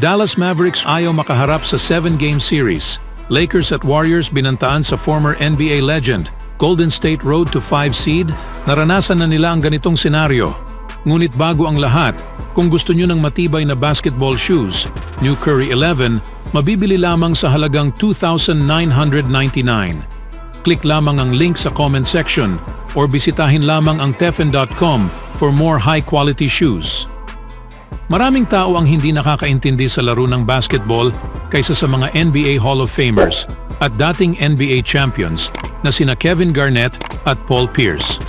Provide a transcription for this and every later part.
Dallas Mavericks ayaw makaharap sa 7-game series. Lakers at Warriors binantaan sa former NBA legend. Golden State road to 5 seed, naranasan na nila ang ganitong senaryo. Ngunit bago ang lahat, kung gusto nyo ng matibay na basketball shoes, New Curry 11, mabibili lamang sa halagang $2,999. Click lamang ang link sa comment section or bisitahin lamang ang teffen.com for more high-quality shoes. Maraming tao ang hindi nakakaintindi sa laro ng basketball kaysa sa mga NBA Hall of Famers at dating NBA champions na sina Kevin Garnett at Paul Pierce.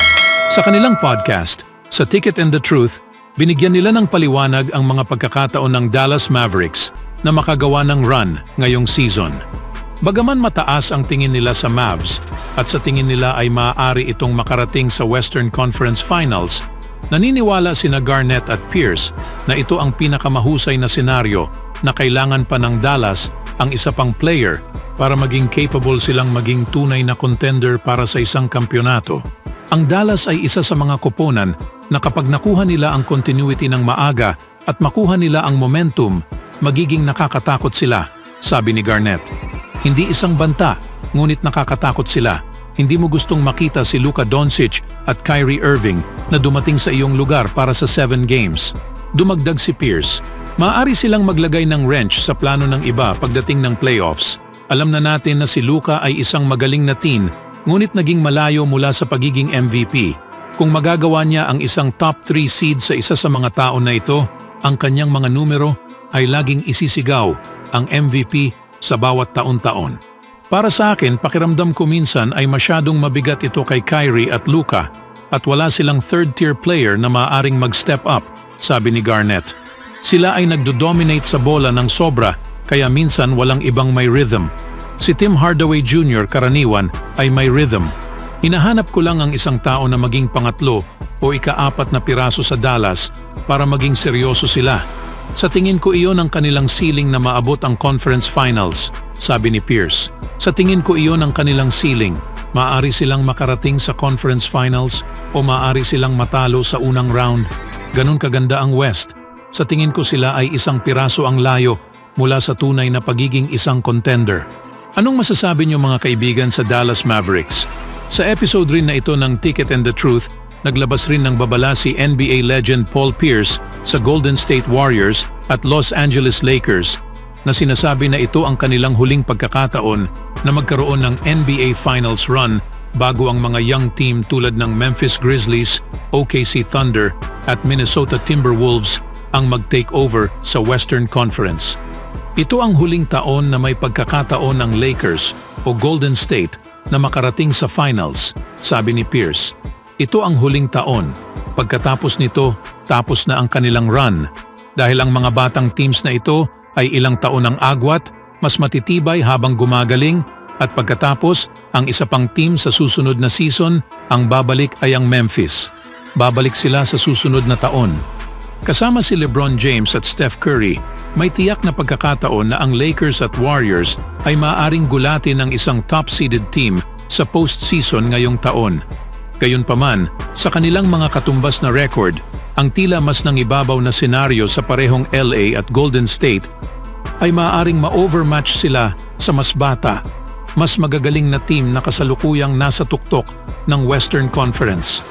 Sa kanilang podcast, sa Ticket and the Truth, binigyan nila ng paliwanag ang mga pagkakataon ng Dallas Mavericks na makagawa ng run ngayong season. Bagaman mataas ang tingin nila sa Mavs at sa tingin nila ay maaari itong makarating sa Western Conference Finals, naniniwala sina Garnett at Pierce na ito ang pinakamahusay na senaryo na kailangan pa ng Dallas ang isa pang player para maging capable silang maging tunay na contender para sa isang kampyonato. Ang Dallas ay isa sa mga koponan na kapag nakuha nila ang continuity ng maaga at makuha nila ang momentum, magiging nakakatakot sila, sabi ni Garnett. Hindi isang banta, ngunit nakakatakot sila. Hindi mo gustong makita si Luka Doncic at Kyrie Irving na dumating sa iyong lugar para sa 7 games. Dumagdag si Pierce, maaari silang maglagay ng wrench sa plano ng iba pagdating ng playoffs. Alam na natin na si Luka ay isang magaling na teen, ngunit naging malayo mula sa pagiging MVP. Kung magagawa niya ang isang top 3 seed sa isa sa mga taon na ito, ang kanyang mga numero ay laging isisigaw ang MVP sa bawat taon-taon. Para sa akin, pakiramdam ko minsan ay masyadong mabigat ito kay Kyrie at Luka at wala silang third-tier player na maaaring mag-step up, sabi ni Garnett. Sila ay nagdo-dominate sa bola ng sobra kaya minsan walang ibang may rhythm. Si Tim Hardaway Jr. karaniwan ay may rhythm. Hinahanap ko lang ang isang tao na maging pangatlo o ika-4 na piraso sa Dallas para maging seryoso sila. Sa tingin ko iyon ang kanilang ceiling na maabot ang conference finals, sabi ni Pierce. Sa tingin ko iyon ang kanilang ceiling. Maaari silang makarating sa conference finals o maaari silang matalo sa unang round. Ganun kaganda ang West. Sa tingin ko sila ay isang piraso ang layo mula sa tunay na pagiging isang contender. Anong masasabi niyo mga kaibigan sa Dallas Mavericks? Sa episode rin na ito ng Ticket and the Truth, naglabas rin ng babala si NBA legend Paul Pierce sa Golden State Warriors at Los Angeles Lakers na sinasabi na ito ang kanilang huling pagkakataon na magkaroon ng NBA Finals run bago ang mga young team tulad ng Memphis Grizzlies, OKC Thunder at Minnesota Timberwolves ang mag-take over sa Western Conference. Ito ang huling taon na may pagkakataon ng Lakers o Golden State na makarating sa finals, sabi ni Pierce. Ito ang huling taon. Pagkatapos nito, tapos na ang kanilang run. Dahil ang mga batang teams na ito ay ilang taon ang agwat, mas matitibay habang gumagaling, at pagkatapos, ang isa pang team sa susunod na season, ang babalik ay ang Memphis. Babalik sila sa susunod na taon. Kasama si LeBron James at Steph Curry, may tiyak na pagkakataon na ang Lakers at Warriors ay maaaring gulatin ng isang top-seeded team sa postseason ngayong taon. Gayunpaman, sa kanilang mga katumbas na record, ang tila mas nangibabaw na senaryo sa parehong LA at Golden State ay maaaring ma-overmatch sila sa mas bata, mas magagaling na team na kasalukuyang nasa tuktok ng Western Conference.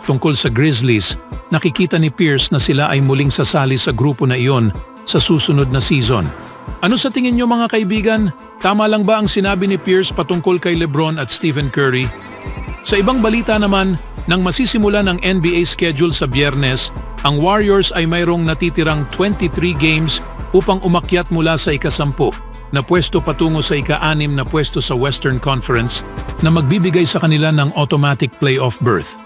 Tungkol sa Grizzlies, nakikita ni Pierce na sila ay muling sasali sa grupo na iyon sa susunod na season. Ano sa tingin niyo mga kaibigan? Tama lang ba ang sinabi ni Pierce patungkol kay LeBron at Stephen Curry? Sa ibang balita naman, nang masisimula ng NBA schedule sa Biyernes, ang Warriors ay mayroong natitirang 23 games upang umakyat mula sa ika-10 na pwesto patungo sa ika-6 na pwesto sa Western Conference na magbibigay sa kanila ng automatic playoff berth.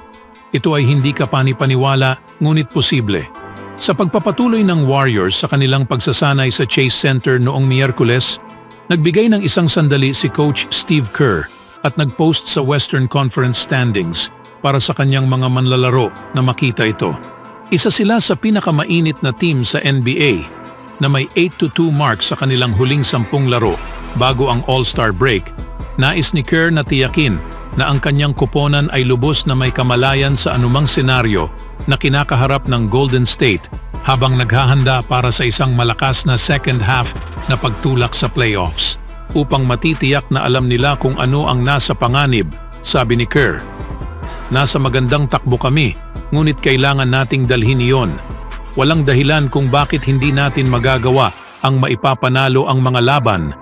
Ito ay hindi kapani-paniwala ngunit posible. Sa pagpapatuloy ng Warriors sa kanilang pagsasanay sa Chase Center noong Miyerkules, nagbigay ng isang sandali si Coach Steve Kerr at nagpost sa Western Conference standings para sa kanyang mga manlalaro na makita ito. Isa sila sa pinakamainit na team sa NBA na may 8-2 mark sa kanilang huling 10 laro bago ang All-Star break. Nais ni Kerr na tiyakin na ang kanyang koponan ay lubos na may kamalayan sa anumang senaryo na kinakaharap ng Golden State habang naghahanda para sa isang malakas na second half na pagtulak sa playoffs. Upang matitiyak na alam nila kung ano ang nasa panganib, sabi ni Kerr. Nasa magandang takbo kami, ngunit kailangan nating dalhin iyon. Walang dahilan kung bakit hindi natin magagawa ang maipapanalo ang mga laban.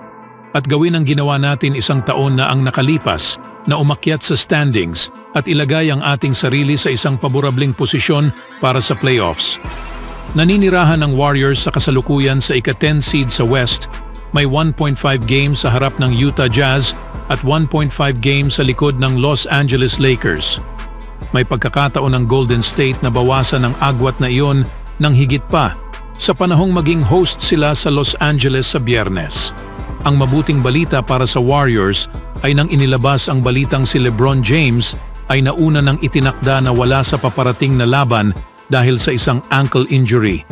At gawin ang ginawa natin isang taon na ang nakalipas na umakyat sa standings at ilagay ang ating sarili sa isang paborabling posisyon para sa playoffs. Naninirahan ang Warriors sa kasalukuyan sa ika-10 seed sa West. May 1.5 games sa harap ng Utah Jazz at 1.5 games sa likod ng Los Angeles Lakers. May pagkakataon ng Golden State na bawasan ang agwat na iyon ng higit pa sa panahong maging host sila sa Los Angeles sa Biyernes. Ang mabuting balita para sa Warriors ay nang inilabas ang balitang si LeBron James ay nauna nang itinakda na wala sa paparating na laban dahil sa isang ankle injury.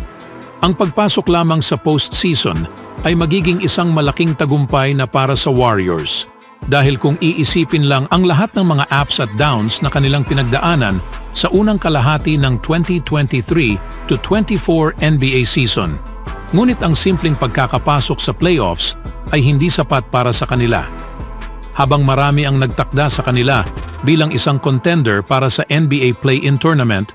Ang pagpasok lamang sa postseason ay magiging isang malaking tagumpay na para sa Warriors. Dahil kung iisipin lang ang lahat ng mga ups at downs na kanilang pinagdaanan sa unang kalahati ng 2023 to 24 NBA season. Ngunit ang simpleng pagkakapasok sa playoffs ay hindi sapat para sa kanila. Habang marami ang nagtakda sa kanila bilang isang contender para sa NBA Play-in Tournament,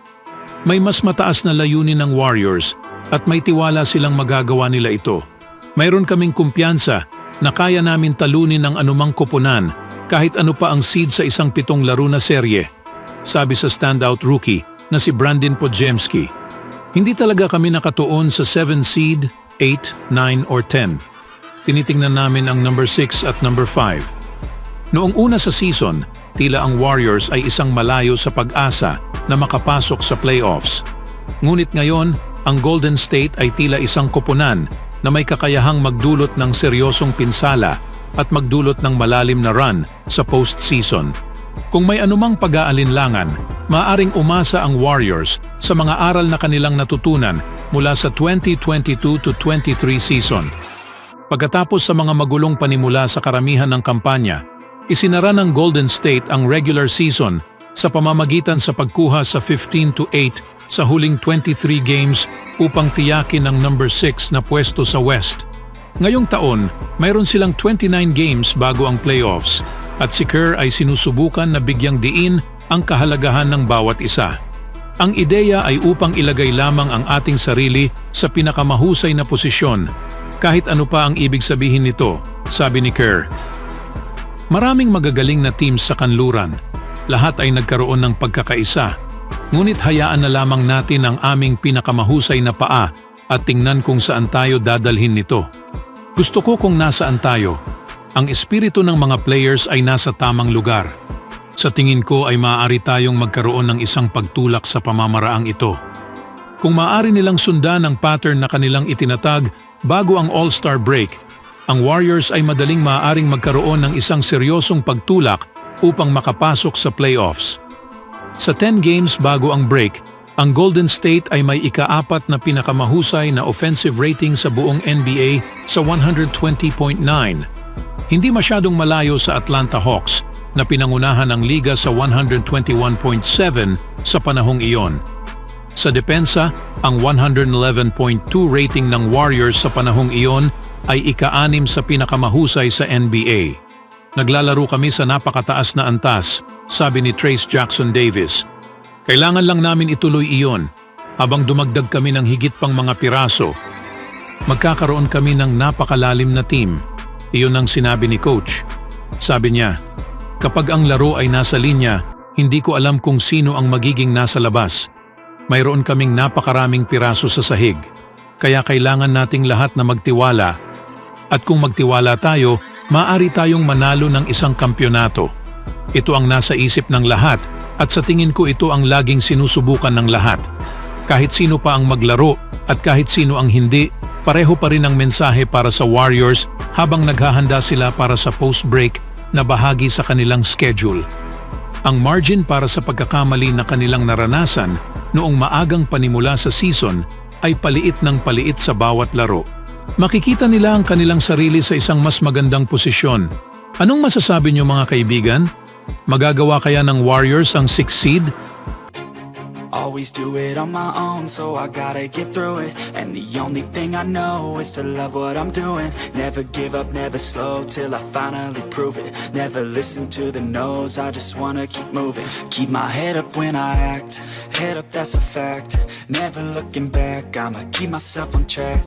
may mas mataas na layunin ng Warriors at may tiwala silang magagawa nila ito. Mayroon kaming kumpiyansa na kaya namin talunin ang anumang koponan kahit ano pa ang seed sa isang 7 laro na serye, sabi sa standout rookie na si Brandon Podziemski. Hindi talaga kami nakatuon sa 7 seed, 8, 9 or 10. Tinitingnan namin ang number 6 at number 5. Noong una sa season, tila ang Warriors ay isang malayo sa pag-asa na makapasok sa playoffs. Ngunit ngayon, ang Golden State ay tila isang koponan na may kakayahang magdulot ng seryosong pinsala at magdulot ng malalim na run sa postseason. Kung may anumang pag-aalinlangan, maaaring umasa ang Warriors sa mga aral na kanilang natutunan mula sa 2022 to 23 season. Pagkatapos sa mga magulong panimula sa karamihan ng kampanya, isinara ng Golden State ang regular season sa pamamagitan sa pagkuha sa 15 to 8 sa huling 23 games upang tiyakin ang number 6 na pwesto sa West. Ngayong taon, mayroon silang 29 games bago ang playoffs at si Kerr ay sinusubukan na bigyang diin ang kahalagahan ng bawat isa. Ang ideya ay upang ilagay lamang ang ating sarili sa pinakamahusay na posisyon, kahit ano pa ang ibig sabihin nito, sabi ni Kerr. Maraming magagaling na teams sa kanluran. Lahat ay nagkaroon ng pagkakaisa. Ngunit hayaan na lamang natin ang aming pinakamahusay na paa at tingnan kung saan tayo dadalhin nito. Gusto ko kung nasaan tayo. Ang espiritu ng mga players ay nasa tamang lugar. Sa tingin ko ay maaari tayong magkaroon ng isang pagtulak sa pamamaraang ito. Kung maaari nilang sundan ang pattern na kanilang itinatag bago ang All-Star break, ang Warriors ay madaling maaaring magkaroon ng isang seryosong pagtulak upang makapasok sa playoffs. Sa 10 games bago ang break, ang Golden State ay may ika-4 na pinakamahusay na offensive rating sa buong NBA sa 120.9. Hindi masyadong malayo sa Atlanta Hawks na pinangunahan ng liga sa 121.7 sa panahong iyon. Sa depensa, ang 111.2 rating ng Warriors sa panahong iyon ay ika-6 sa pinakamahusay sa NBA. Naglalaro kami sa napakataas na antas, sabi ni Trayce Jackson-Davis. Kailangan lang namin ituloy iyon habang dumagdag kami ng higit pang mga piraso. Magkakaroon kami ng napakalalim na team. Iyon ang sinabi ni Coach. Sabi niya, kapag ang laro ay nasa linya, hindi ko alam kung sino ang magiging nasa labas. Mayroon kaming napakaraming piraso sa sahig. Kaya kailangan nating lahat na magtiwala. At kung magtiwala tayo, maaari tayong manalo ng isang kampyonato. Ito ang nasa isip ng lahat at sa tingin ko ito ang laging sinusubukan ng lahat. Kahit sino pa ang maglaro at kahit sino ang hindi, pareho pa rin ang mensahe para sa Warriors habang naghahanda sila para sa post-break na bahagi sa kanilang schedule. Ang margin para sa pagkakamali na kanilang naranasan noong maagang panimula sa season ay paliit ng paliit sa bawat laro. Makikita nila ang kanilang sarili sa isang mas magandang posisyon. Anong masasabi niyo mga kaibigan? Magagawa kaya ng Warriors ang 6th seed? I always do it on my own, so I gotta get through it. And the only thing I know is to love what I'm doing. Never give up, never slow, till I finally prove it. Never listen to the no's, I just wanna keep moving. Keep my head up when I act, head up, that's a fact. Never looking back, I'ma keep myself on track.